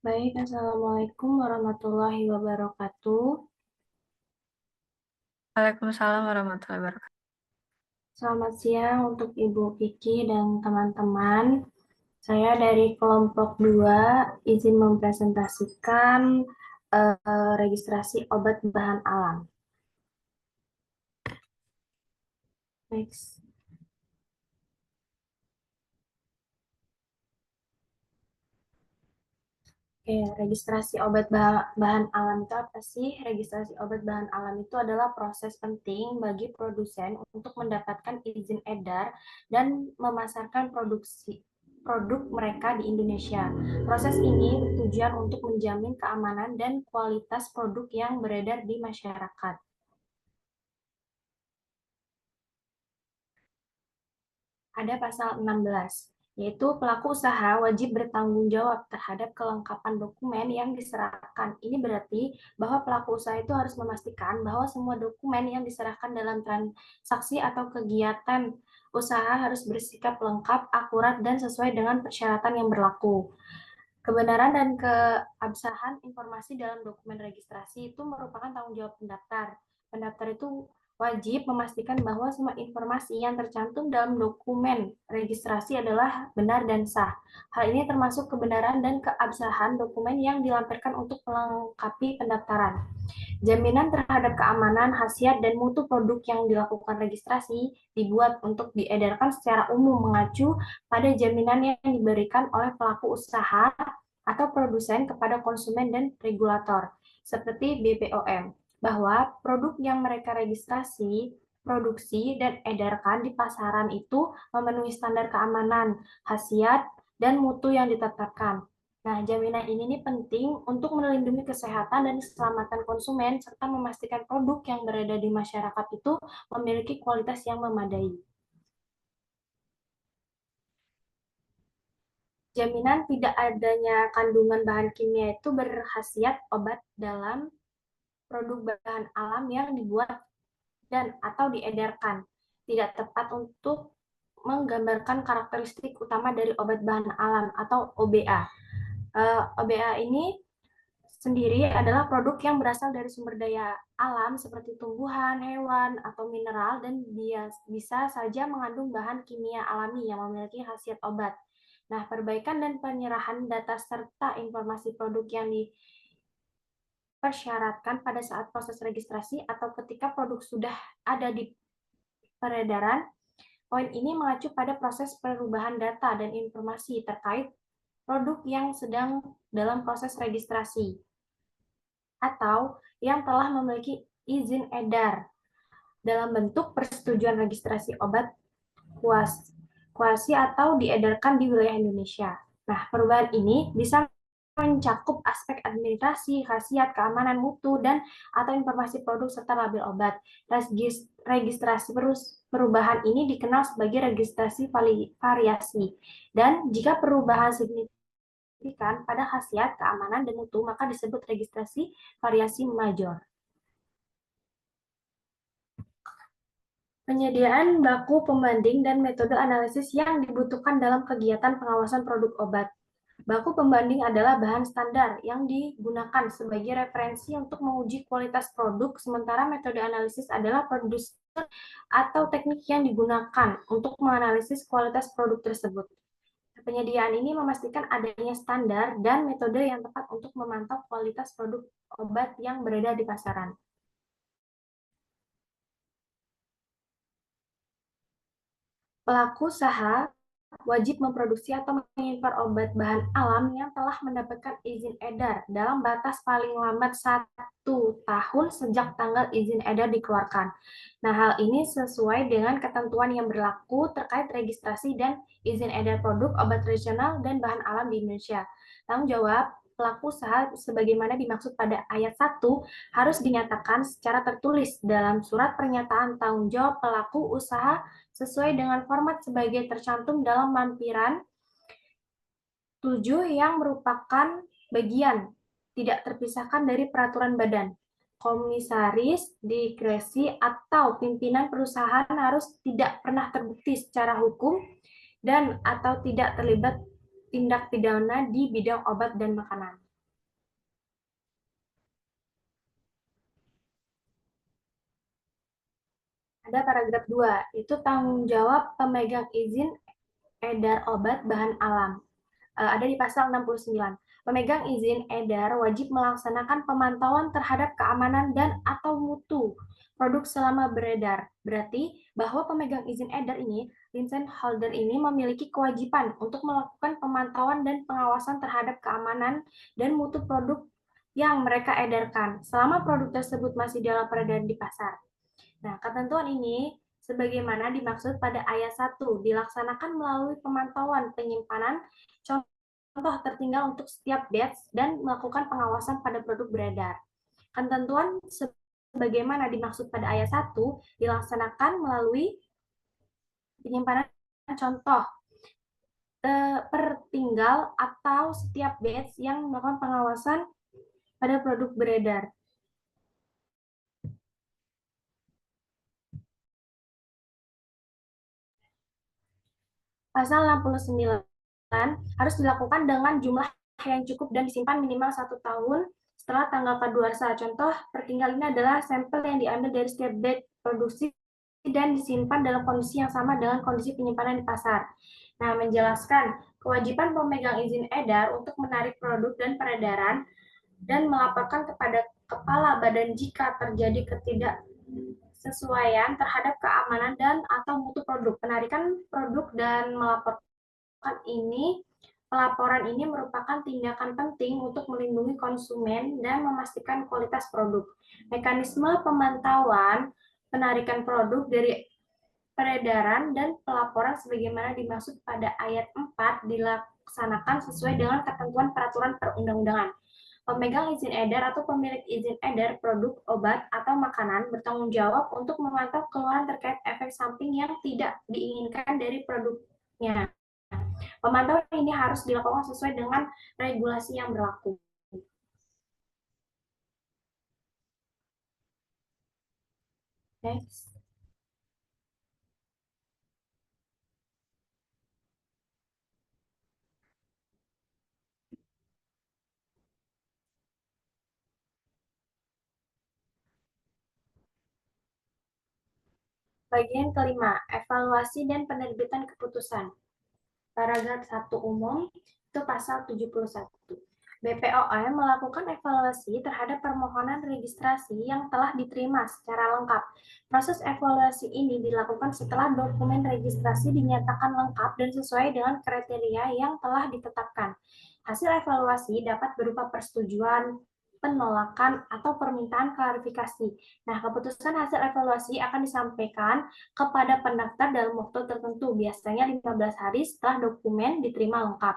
Baik, Assalamualaikum warahmatullahi wabarakatuh. Waalaikumsalam warahmatullahi wabarakatuh. Selamat siang untuk Ibu Kiki dan teman-teman. Saya dari kelompok 2 izin mempresentasikan registrasi obat bahan alam. Next. Oke, registrasi obat bahan alam itu apa sih? Registrasi obat bahan alam itu adalah proses penting bagi produsen untuk mendapatkan izin edar dan memasarkan produk mereka di Indonesia. Proses ini bertujuan untuk menjamin keamanan dan kualitas produk yang beredar di masyarakat. Ada pasal 16, yaitu pelaku usaha wajib bertanggung jawab terhadap kelengkapan dokumen yang diserahkan. Ini berarti bahwa pelaku usaha itu harus memastikan bahwa semua dokumen yang diserahkan dalam transaksi atau kegiatan usaha harus bersikap lengkap, akurat, dan sesuai dengan persyaratan yang berlaku. Kebenaran dan keabsahan informasi dalam dokumen registrasi itu merupakan tanggung jawab pendaftar. Pendaftar itu wajib memastikan bahwa semua informasi yang tercantum dalam dokumen registrasi adalah benar dan sah. Hal ini termasuk kebenaran dan keabsahan dokumen yang dilampirkan untuk melengkapi pendaftaran. Jaminan terhadap keamanan, khasiat, dan mutu produk yang dilakukan registrasi dibuat untuk diedarkan secara umum mengacu pada jaminan yang diberikan oleh pelaku usaha atau produsen kepada konsumen dan regulator, seperti BPOM, bahwa produk yang mereka registrasi, produksi, dan edarkan di pasaran itu memenuhi standar keamanan, khasiat, dan mutu yang ditetapkan. Nah, jaminan ini nih penting untuk melindungi kesehatan dan keselamatan konsumen serta memastikan produk yang beredar di masyarakat itu memiliki kualitas yang memadai. Jaminan tidak adanya kandungan bahan kimia itu berkhasiat obat dalam produk bahan alam yang dibuat dan atau diedarkan. Tidak tepat untuk menggambarkan karakteristik utama dari obat bahan alam atau OBA. OBA ini sendiri adalah produk yang berasal dari sumber daya alam seperti tumbuhan, hewan, atau mineral dan dia bisa saja mengandung bahan kimia alami yang memiliki khasiat obat. Nah, perbaikan dan penyerahan data serta informasi produk yang dipersyaratkan pada saat proses registrasi atau ketika produk sudah ada di peredaran, poin ini mengacu pada proses perubahan data dan informasi terkait produk yang sedang dalam proses registrasi atau yang telah memiliki izin edar dalam bentuk persetujuan registrasi obat kuasi atau diedarkan di wilayah Indonesia. Nah, perubahan ini bisa mencakup aspek administrasi, khasiat, keamanan mutu, dan atau informasi produk serta label obat. Registrasi perubahan ini dikenal sebagai registrasi variasi. Dan jika perubahan signifikan pada khasiat, keamanan, dan mutu, maka disebut registrasi variasi major. Penyediaan baku pembanding dan metode analisis yang dibutuhkan dalam kegiatan pengawasan produk obat. Baku pembanding adalah bahan standar yang digunakan sebagai referensi untuk menguji kualitas produk, sementara metode analisis adalah produser atau teknik yang digunakan untuk menganalisis kualitas produk tersebut. Penyediaan ini memastikan adanya standar dan metode yang tepat untuk memantau kualitas produk obat yang beredar di pasaran. Pelaku usaha wajib memproduksi atau mengimpor obat bahan alam yang telah mendapatkan izin edar dalam batas paling lambat 1 tahun sejak tanggal izin edar dikeluarkan. Nah, hal ini sesuai dengan ketentuan yang berlaku terkait registrasi dan izin edar produk obat tradisional dan bahan alam di Indonesia. Tanggung jawab pelaku usaha sebagaimana dimaksud pada ayat 1 harus dinyatakan secara tertulis dalam surat pernyataan tanggung jawab pelaku usaha sesuai dengan format sebagai tercantum dalam lampiran 7 yang merupakan bagian tidak terpisahkan dari peraturan badan. Komisaris, dikresi, atau pimpinan perusahaan harus tidak pernah terbukti secara hukum dan atau tidak terlibat tindak pidana di bidang obat dan makanan. Ada paragraf 2, itu tanggung jawab pemegang izin edar obat bahan alam. Ada di pasal 69. Pemegang izin edar wajib melaksanakan pemantauan terhadap keamanan dan atau mutu produk selama beredar. Berarti bahwa pemegang izin edar ini, license holder ini memiliki kewajiban untuk melakukan pemantauan dan pengawasan terhadap keamanan dan mutu produk yang mereka edarkan selama produk tersebut masih dalam peredaran di pasar. Nah, ketentuan ini sebagaimana dimaksud pada ayat 1 dilaksanakan melalui pemantauan penyimpanan contoh tertinggal untuk setiap batch dan melakukan pengawasan pada produk beredar. Ketentuan sebagaimana dimaksud pada ayat 1 dilaksanakan melalui penyimpanan contoh tertinggal atau setiap batch yang melakukan pengawasan pada produk beredar. Pasal 69 harus dilakukan dengan jumlah yang cukup dan disimpan minimal 1 tahun setelah tanggal kadaluarsa. Contoh tertinggal ini adalah sampel yang diambil dari setiap batch produksi dan disimpan dalam kondisi yang sama dengan kondisi penyimpanan di pasar. Nah, menjelaskan kewajiban pemegang izin edar untuk menarik produk dan peredaran dan melaporkan kepada kepala badan jika terjadi ketidaksesuaian terhadap keamanan dan atau mutu produk. Penarikan produk dan pelaporan ini merupakan tindakan penting untuk melindungi konsumen dan memastikan kualitas produk. Mekanisme pemantauan penarikan produk dari peredaran dan pelaporan sebagaimana dimaksud pada ayat 4 dilaksanakan sesuai dengan ketentuan peraturan perundang-undangan. Pemegang izin edar atau pemilik izin edar produk, obat, atau makanan bertanggung jawab untuk memantau keluhan terkait efek samping yang tidak diinginkan dari produknya. Pemantauan ini harus dilakukan sesuai dengan regulasi yang berlaku. Next. Bagian kelima, evaluasi dan penerbitan keputusan. Paragraf 1 umum, itu pasal 71. BPOM melakukan evaluasi terhadap permohonan registrasi yang telah diterima secara lengkap. Proses evaluasi ini dilakukan setelah dokumen registrasi dinyatakan lengkap dan sesuai dengan kriteria yang telah ditetapkan. Hasil evaluasi dapat berupa persetujuan, penolakan, atau permintaan klarifikasi. Nah, keputusan hasil evaluasi akan disampaikan kepada pendaftar dalam waktu tertentu, biasanya 15 hari setelah dokumen diterima lengkap.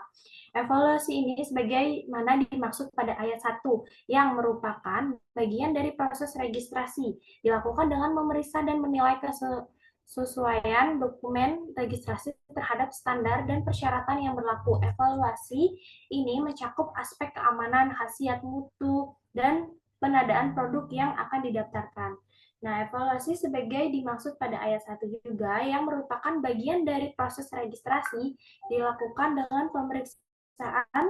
Evaluasi ini sebagaimana dimaksud pada ayat 1 yang merupakan bagian dari proses registrasi, dilakukan dengan memeriksa dan menilai kesesuaian dokumen registrasi terhadap standar dan persyaratan yang berlaku. Evaluasi ini mencakup aspek keamanan, khasiat mutu, dan penadaan produk yang akan didaftarkan. Nah, evaluasi sebagai dimaksud pada ayat 1 juga yang merupakan bagian dari proses registrasi dilakukan dengan pemeriksaan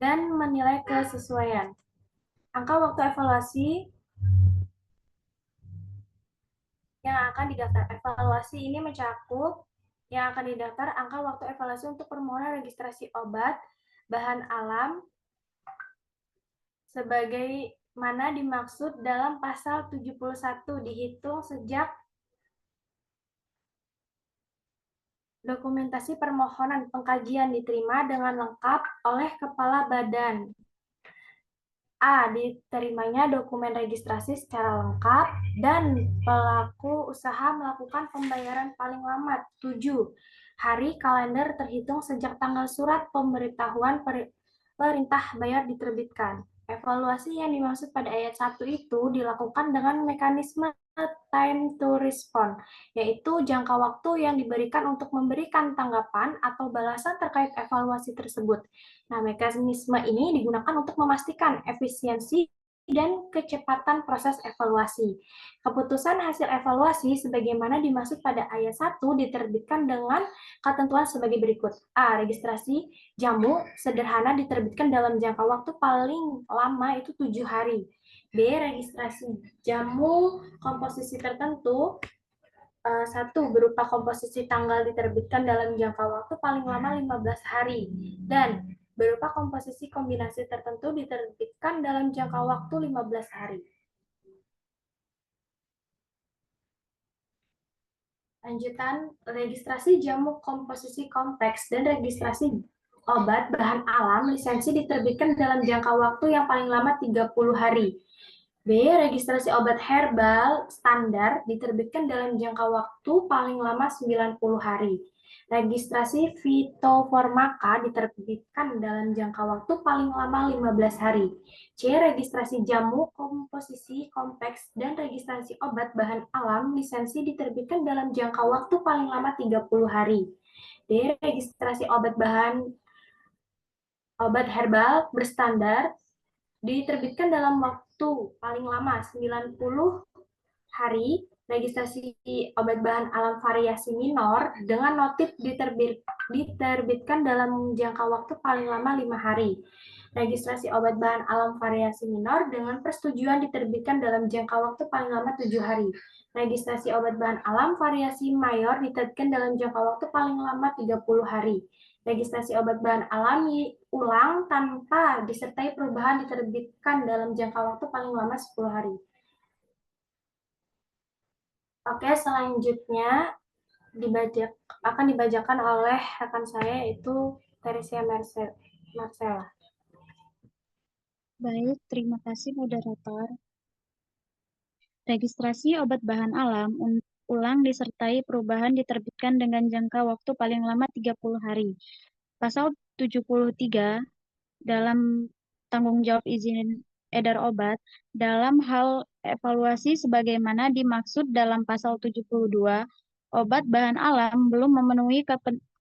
dan menilai kesesuaian. Angka waktu evaluasi yang akan didaftar. Evaluasi ini mencakup yang akan didaftar angka waktu evaluasi untuk permohonan registrasi obat, bahan alam, sebagai mana dimaksud dalam pasal 71 dihitung sejak dokumentasi permohonan pengkajian diterima dengan lengkap oleh kepala badan. A. Diterimanya dokumen registrasi secara lengkap dan pelaku usaha melakukan pembayaran paling lama 7 hari kalender terhitung sejak tanggal surat pemberitahuan perintah bayar diterbitkan. Evaluasi yang dimaksud pada ayat 1 itu dilakukan dengan mekanisme time to respond, yaitu jangka waktu yang diberikan untuk memberikan tanggapan atau balasan terkait evaluasi tersebut. Nah, mekanisme ini digunakan untuk memastikan efisiensi dan kecepatan proses evaluasi. Keputusan hasil evaluasi sebagaimana dimaksud pada ayat 1 diterbitkan dengan ketentuan sebagai berikut. A. Registrasi jamu sederhana diterbitkan dalam jangka waktu paling lama itu 7 hari. B. Registrasi jamu komposisi tertentu satu berupa komposisi tanggal diterbitkan dalam jangka waktu paling lama 15 hari dan berupa komposisi kombinasi tertentu diterbitkan dalam jangka waktu 15 hari. Lanjutan, registrasi jamu komposisi kompleks dan registrasi obat bahan alam lisensi diterbitkan dalam jangka waktu yang paling lama 30 hari. B. Registrasi obat herbal standar diterbitkan dalam jangka waktu paling lama 90 hari. Registrasi fitofarmaka diterbitkan dalam jangka waktu paling lama 15 hari. C. Registrasi jamu komposisi kompleks dan registrasi obat bahan alam lisensi diterbitkan dalam jangka waktu paling lama 30 hari. D. Registrasi obat herbal berstandar diterbitkan dalam waktu paling lama 90 hari. Registrasi obat bahan alam variasi minor dengan notif diterbitkan dalam jangka waktu paling lama 5 hari. Registrasi obat bahan alam variasi minor dengan persetujuan diterbitkan dalam jangka waktu paling lama 7 hari. Registrasi obat bahan alam variasi mayor diterbitkan dalam jangka waktu paling lama 30 hari. Registrasi obat bahan alami ulang tanpa disertai perubahan diterbitkan dalam jangka waktu paling lama 10 hari. Oke, selanjutnya akan dibacakan oleh rekan saya yaitu Teresia Marcella. Baik, terima kasih moderator. Registrasi obat bahan alam ulang disertai perubahan diterbitkan dengan jangka waktu paling lama 30 hari. Pasal 73 dalam tanggung jawab izin edar obat dalam hal evaluasi sebagaimana dimaksud dalam pasal 72, obat bahan alam belum memenuhi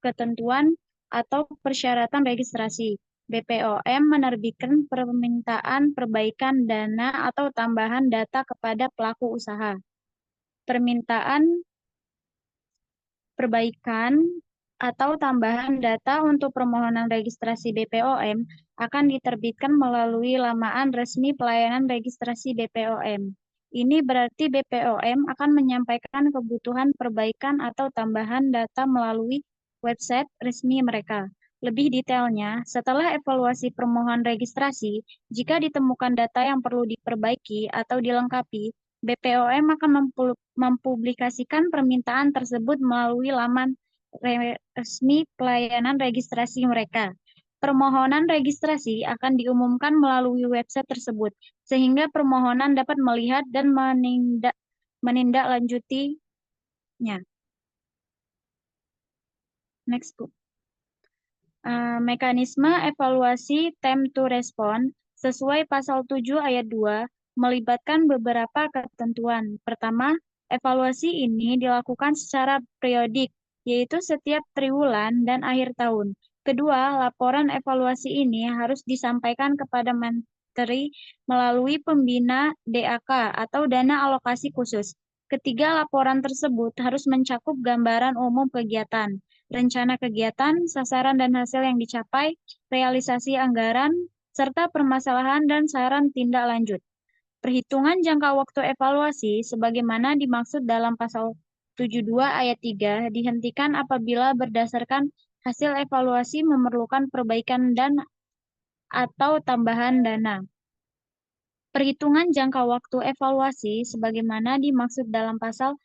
ketentuan atau persyaratan registrasi. BPOM menerbitkan permintaan perbaikan dana atau tambahan data kepada pelaku usaha. Permintaan perbaikan atau tambahan data untuk permohonan registrasi BPOM akan diterbitkan melalui laman resmi pelayanan registrasi BPOM. Ini berarti BPOM akan menyampaikan kebutuhan perbaikan atau tambahan data melalui website resmi mereka. Lebih detailnya, setelah evaluasi permohonan registrasi, jika ditemukan data yang perlu diperbaiki atau dilengkapi, BPOM akan mempublikasikan permintaan tersebut melalui laman resmi pelayanan registrasi mereka. Permohonan registrasi akan diumumkan melalui website tersebut, sehingga permohonan dapat melihat dan menindaklanjutinya. Next, Bu. Mekanisme evaluasi time to respond sesuai pasal 7 ayat 2 melibatkan beberapa ketentuan. Pertama, evaluasi ini dilakukan secara periodik, yaitu setiap triwulan dan akhir tahun. Kedua, laporan evaluasi ini harus disampaikan kepada Menteri melalui pembina DAK atau dana alokasi khusus. Ketiga, laporan tersebut harus mencakup gambaran umum kegiatan, rencana kegiatan, sasaran dan hasil yang dicapai, realisasi anggaran, serta permasalahan dan saran tindak lanjut. Perhitungan jangka waktu evaluasi sebagaimana dimaksud dalam pasal 72 ayat 3 dihentikan apabila berdasarkan hasil evaluasi memerlukan perbaikan dan atau tambahan dana. Perhitungan jangka waktu evaluasi sebagaimana dimaksud dalam pasal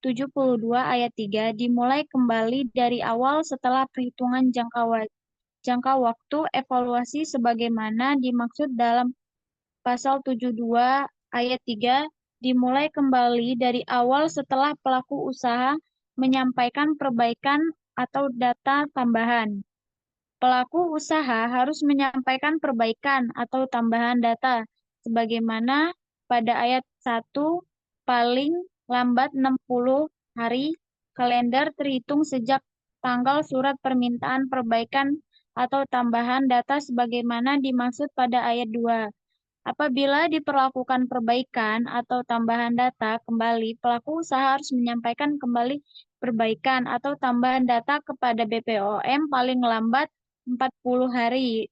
72 ayat 3 dimulai kembali dari awal setelah perhitungan jangka waktu evaluasi sebagaimana dimaksud dalam pasal 72 ayat 3 dimulai kembali dari awal setelah pelaku usaha menyampaikan perbaikan atau data tambahan. Pelaku usaha harus menyampaikan perbaikan atau tambahan data sebagaimana pada ayat 1 paling lambat 60 hari kalender terhitung sejak tanggal surat permintaan perbaikan atau tambahan data sebagaimana dimaksud pada ayat 2. Apabila diperlakukan perbaikan atau tambahan data kembali, pelaku usaha harus menyampaikan kembali perbaikan atau tambahan data kepada BPOM paling lambat 40 hari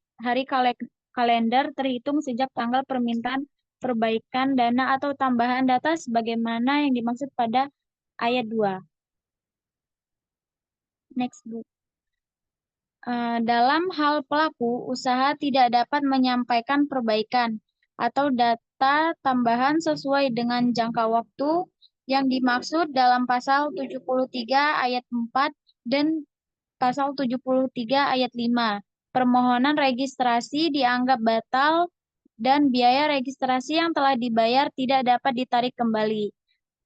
kalender terhitung sejak tanggal permintaan perbaikan dana atau tambahan data sebagaimana yang dimaksud pada ayat 2. Next, Bu. Dalam hal pelaku usaha tidak dapat menyampaikan perbaikan atau data tambahan sesuai dengan jangka waktu yang dimaksud dalam pasal 73 ayat 4 dan pasal 73 ayat 5. Permohonan registrasi dianggap batal dan biaya registrasi yang telah dibayar tidak dapat ditarik kembali.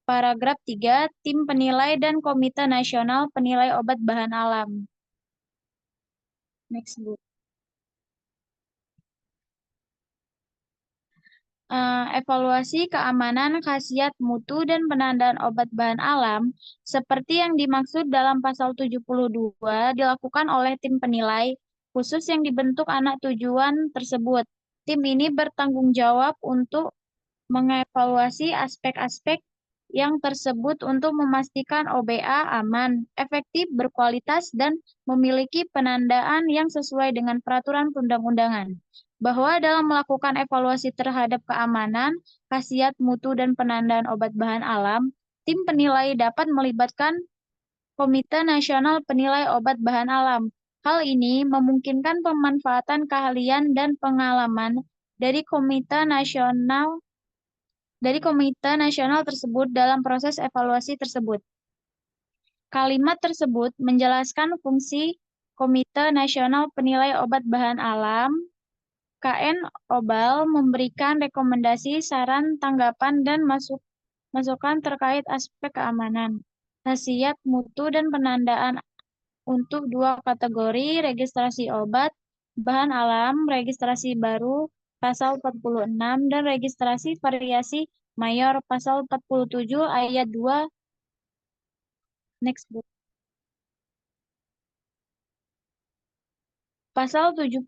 Paragraf 3, Tim Penilai dan Komite Nasional Penilai Obat Bahan Alam. Next, Bu. Evaluasi keamanan, khasiat, mutu, dan penandaan obat bahan alam seperti yang dimaksud dalam pasal 72 dilakukan oleh tim penilai khusus yang dibentuk anak tujuan tersebut. Tim ini bertanggung jawab untuk mengevaluasi aspek-aspek yang tersebut untuk memastikan OBA aman, efektif, berkualitas, dan memiliki penandaan yang sesuai dengan peraturan perundang-undangan. Bahwa dalam melakukan evaluasi terhadap keamanan, khasiat, mutu, dan penandaan obat bahan alam, tim penilai dapat melibatkan Komite Nasional Penilai Obat Bahan Alam. Hal ini memungkinkan pemanfaatan keahlian dan pengalaman dari Komite Nasional tersebut dalam proses evaluasi tersebut. Kalimat tersebut menjelaskan fungsi Komite Nasional Penilai Obat Bahan Alam KN Obal memberikan rekomendasi, saran, tanggapan, dan masukan terkait aspek keamanan, khasiat, mutu, dan penandaan untuk 2 kategori registrasi obat, bahan alam, registrasi baru, pasal 46, dan registrasi variasi mayor, pasal 47 ayat 2. Next, Bu. Pasal 76,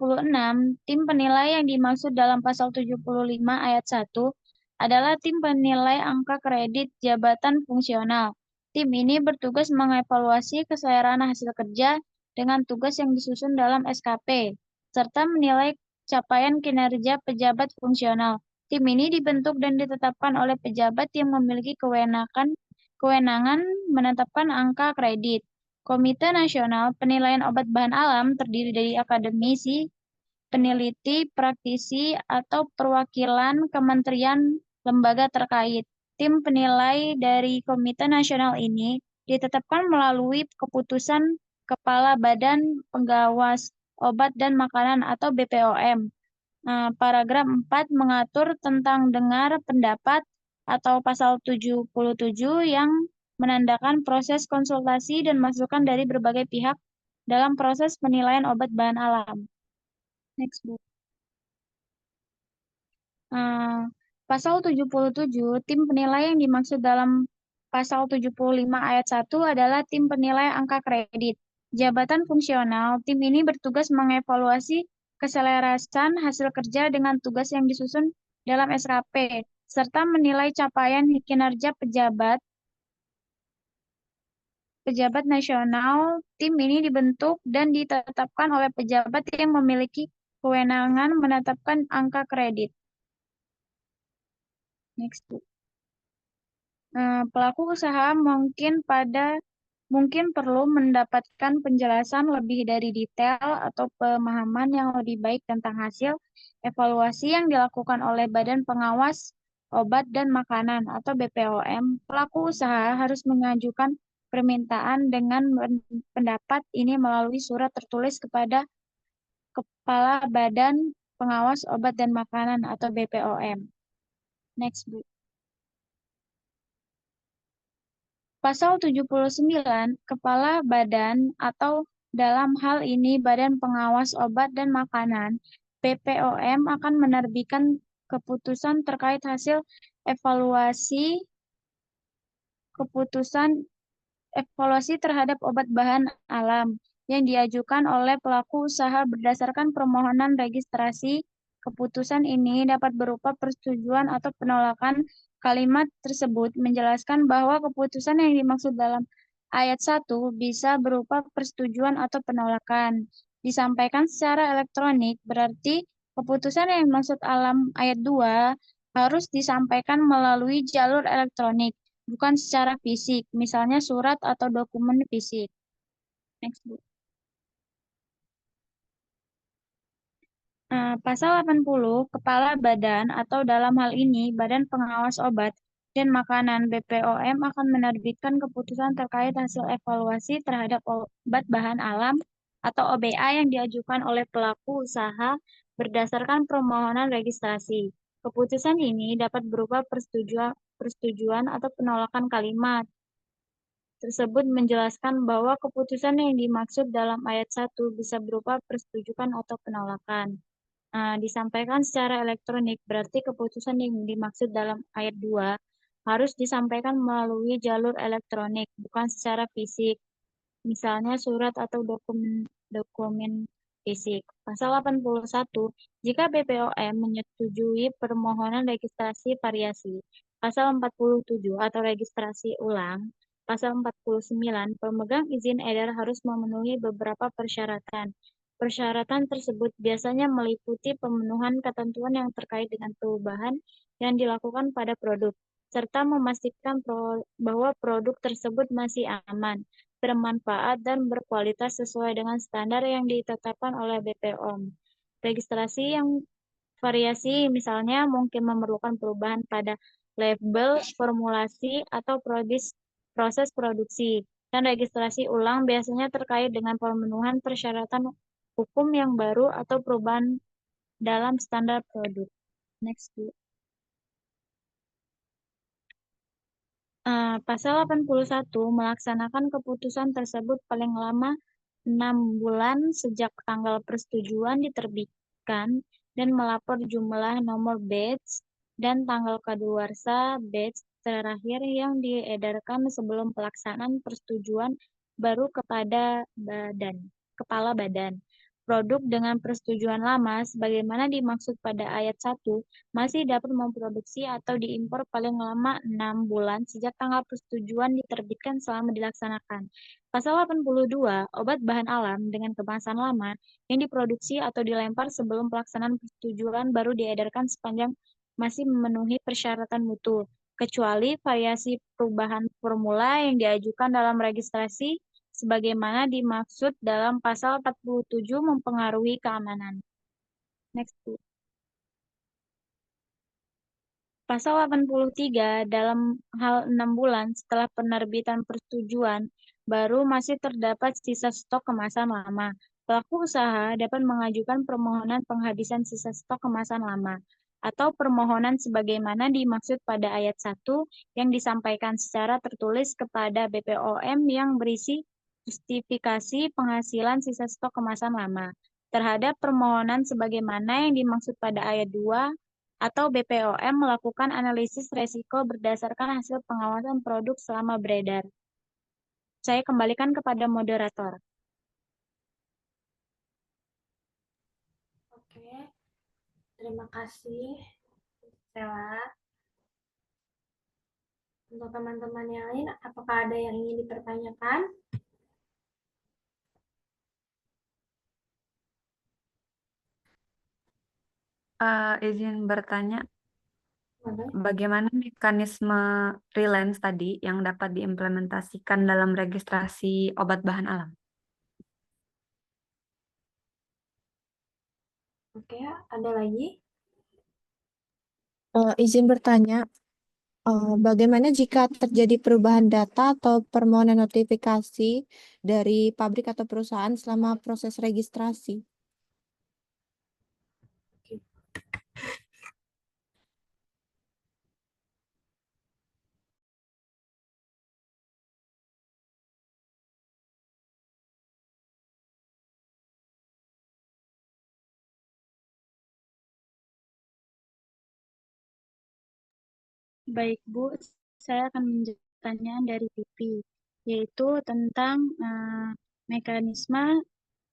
tim penilai yang dimaksud dalam pasal 75 ayat 1 adalah tim penilai angka kredit jabatan fungsional. Tim ini bertugas mengevaluasi kesetaraan hasil kerja dengan tugas yang disusun dalam SKP, serta menilai capaian kinerja pejabat fungsional. Tim ini dibentuk dan ditetapkan oleh pejabat yang memiliki kewenangan menetapkan angka kredit. Komite Nasional Penilaian Obat Bahan Alam terdiri dari akademisi, peneliti, praktisi, atau perwakilan kementerian lembaga terkait. Tim penilai dari Komite Nasional ini ditetapkan melalui keputusan Kepala Badan Pengawas Obat dan Makanan atau BPOM. Paragraf 4 mengatur tentang dengar pendapat atau pasal 77 yang menandakan proses konsultasi dan masukan dari berbagai pihak dalam proses penilaian obat bahan alam. Next, Bu. Pasal 77, tim penilai yang dimaksud dalam pasal 75 ayat 1 adalah tim penilai angka kredit. Jabatan fungsional, tim ini bertugas mengevaluasi keselarasan hasil kerja dengan tugas yang disusun dalam SKP, serta menilai capaian kinerja pejabat nasional. Tim ini dibentuk dan ditetapkan oleh pejabat yang memiliki kewenangan menetapkan angka kredit. Next, Bu. Pelaku usaha mungkin perlu mendapatkan penjelasan lebih dari detail atau pemahaman yang lebih baik tentang hasil evaluasi yang dilakukan oleh Badan Pengawas Obat dan Makanan atau BPOM. Pelaku usaha harus mengajukan permintaan dengan pendapat ini melalui surat tertulis kepada Kepala Badan Pengawas Obat dan Makanan atau BPOM. Next, Bu. Pasal 79, Kepala Badan atau dalam hal ini Badan Pengawas Obat dan Makanan, BPOM akan menerbitkan keputusan terkait hasil evaluasi terhadap obat bahan alam yang diajukan oleh pelaku usaha berdasarkan permohonan registrasi Keputusan ini dapat berupa persetujuan atau penolakan. Kalimat tersebut menjelaskan bahwa keputusan yang dimaksud dalam ayat 1 bisa berupa persetujuan atau penolakan. Disampaikan secara elektronik berarti keputusan yang dimaksud dalam ayat 2 harus disampaikan melalui jalur elektronik, bukan secara fisik, misalnya surat atau dokumen fisik. Next, Bu. Pasal 80, Kepala Badan atau dalam hal ini Badan Pengawas Obat dan Makanan BPOM akan menerbitkan keputusan terkait hasil evaluasi terhadap obat bahan alam atau OBA yang diajukan oleh pelaku usaha berdasarkan permohonan registrasi. Keputusan ini dapat berupa persetujuan atau penolakan. Kalimat tersebut menjelaskan bahwa keputusan yang dimaksud dalam ayat 1 bisa berupa persetujuan atau penolakan. Disampaikan secara elektronik, berarti keputusan yang dimaksud dalam ayat 2 harus disampaikan melalui jalur elektronik, bukan secara fisik, misalnya surat atau dokumen fisik. Pasal 81, jika BPOM menyetujui permohonan registrasi variasi. Pasal 47 atau registrasi ulang. Pasal 49, pemegang izin edar harus memenuhi beberapa persyaratan. Persyaratan tersebut biasanya meliputi pemenuhan ketentuan yang terkait dengan perubahan yang dilakukan pada produk, serta memastikan bahwa produk tersebut masih aman, bermanfaat, dan berkualitas sesuai dengan standar yang ditetapkan oleh BPOM. Registrasi yang variasi misalnya mungkin memerlukan perubahan pada label, formulasi, atau proses produksi. Dan registrasi ulang biasanya terkait dengan pemenuhan persyaratan hukum yang baru atau perubahan dalam standar produk. Next, Bu. Pasal 81 melaksanakan keputusan tersebut paling lama 6 bulan sejak tanggal persetujuan diterbitkan dan melapor jumlah nomor batch dan tanggal kadaluarsa batch terakhir yang diedarkan sebelum pelaksanaan persetujuan baru kepada kepala badan. Produk dengan persetujuan lama, sebagaimana dimaksud pada ayat 1, masih dapat memproduksi atau diimpor paling lama 6 bulan sejak tanggal persetujuan diterbitkan selama dilaksanakan. Pasal 82, obat bahan alam dengan kemasan lama yang diproduksi atau dilempar sebelum pelaksanaan persetujuan baru diedarkan sepanjang masih memenuhi persyaratan mutu, kecuali variasi perubahan formula yang diajukan dalam registrasi sebagaimana dimaksud dalam pasal 47 mempengaruhi keamanan. Next, Bu. Pasal 83 dalam hal 6 bulan setelah penerbitan persetujuan baru masih terdapat sisa stok kemasan lama. Pelaku usaha dapat mengajukan permohonan penghabisan sisa stok kemasan lama atau permohonan sebagaimana dimaksud pada ayat 1 yang disampaikan secara tertulis kepada BPOM yang berisi justifikasi penghasilan sisa stok kemasan lama. Terhadap permohonan sebagaimana yang dimaksud pada ayat 2 atau BPOM melakukan analisis resiko berdasarkan hasil pengawasan produk selama beredar. Saya kembalikan kepada moderator. Oke, terima kasih, Stella. Untuk teman-teman yang lain, apakah ada yang ingin dipertanyakan? Izin bertanya, Boleh. bagaimana mekanisme freelance tadi yang dapat diimplementasikan dalam registrasi obat bahan alam? Oke, ada lagi? Izin bertanya, bagaimana jika terjadi perubahan data atau permohonan notifikasi dari pabrik atau perusahaan selama proses registrasi? Baik, Bu, saya akan menjawab pertanyaan dari Pipi, yaitu tentang mekanisme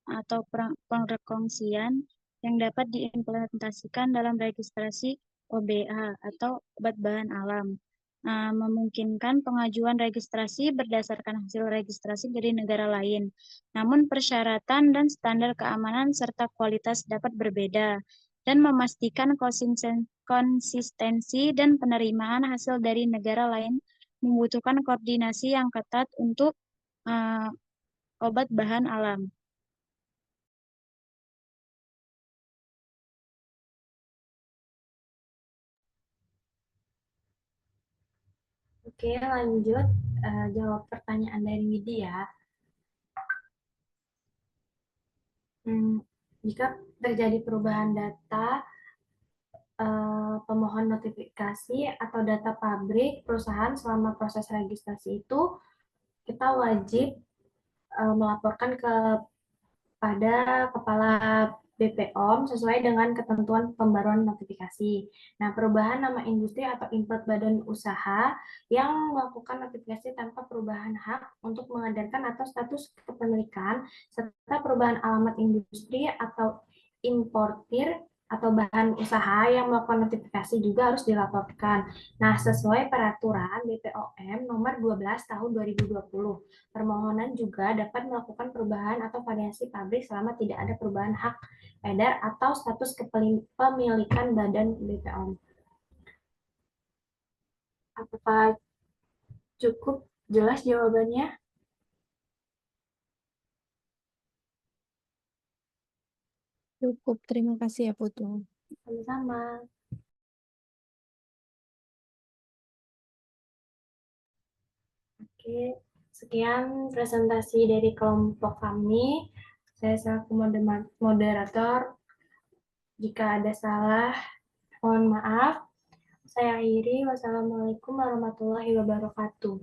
atau pengrekongsian yang dapat diimplementasikan dalam registrasi OBA atau obat bahan alam. Memungkinkan pengajuan registrasi berdasarkan hasil registrasi dari negara lain. Namun persyaratan dan standar keamanan serta kualitas dapat berbeda dan memastikan konsistensi dan penerimaan hasil dari negara lain membutuhkan koordinasi yang ketat untuk obat bahan alam. Oke, lanjut jawab pertanyaan dari Widya. Jika terjadi perubahan data pemohon notifikasi atau data pabrik perusahaan selama proses registrasi itu, kita wajib melaporkan kepada Kepala BPOM sesuai dengan ketentuan pembaruan notifikasi. Nah, perubahan nama industri atau import badan usaha yang melakukan notifikasi tanpa perubahan hak untuk mengedarkan atau status kepemilikan, serta perubahan alamat industri atau importir atau bahan usaha yang melakukan notifikasi juga harus dilaporkan. Nah, sesuai peraturan BPOM nomor 12 tahun 2020. Permohonan juga dapat melakukan perubahan atau variasi pabrik selama tidak ada perubahan hak edar atau status kepemilikan badan BPOM. Apakah cukup jelas jawabannya? Cukup, terima kasih ya Putu. Sama-sama. Oke, sekian presentasi dari kelompok kami. Saya selaku moderator. Jika ada salah, mohon maaf. Saya akhiri. Wassalamualaikum warahmatullahi wabarakatuh.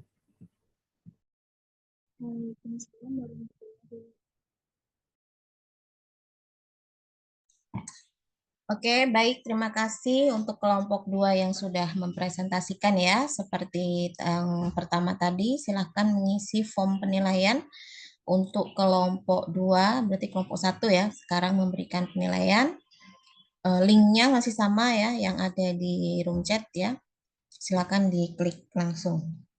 Waalaikumsalam warahmatullahi wabarakatuh. Oke, baik. Terima kasih untuk kelompok 2 yang sudah mempresentasikan ya. Seperti yang pertama tadi, silahkan mengisi form penilaian. Untuk kelompok 2, berarti kelompok 1 ya, sekarang memberikan penilaian. Linknya masih sama ya, yang ada di room chat ya. Silakan diklik langsung.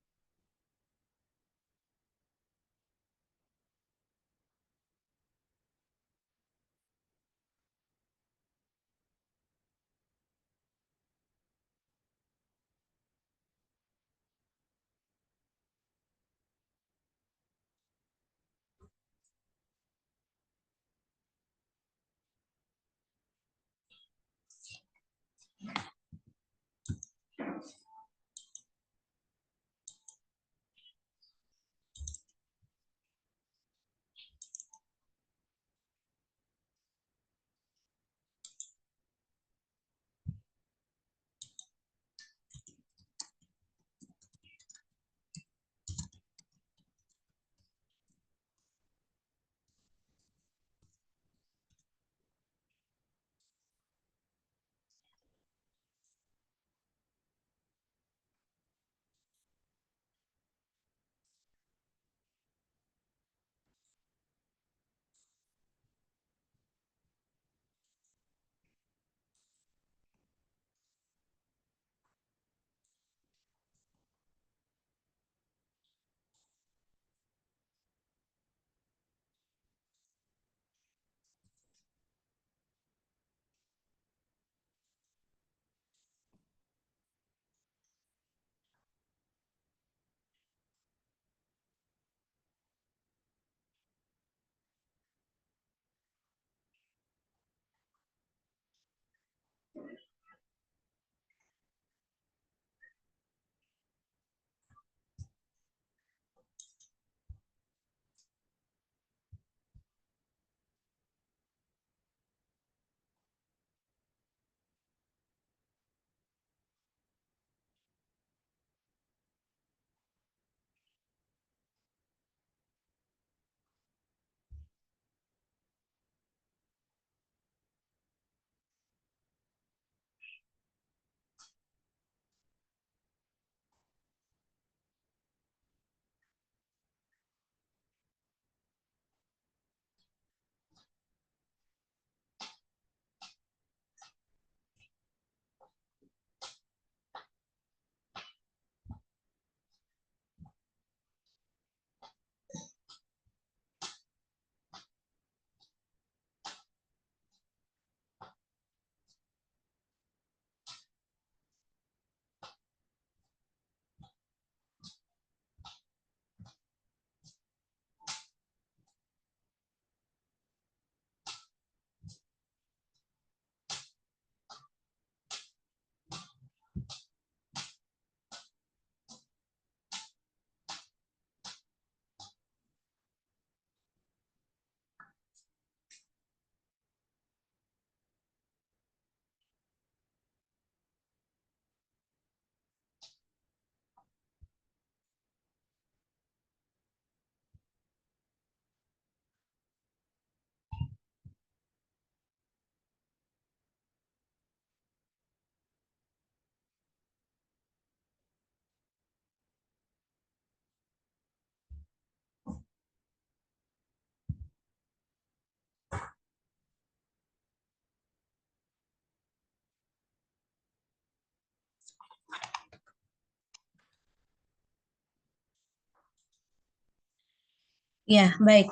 Ya, baik.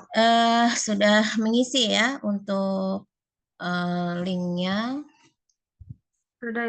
Sudah mengisi ya untuk linknya. Sudah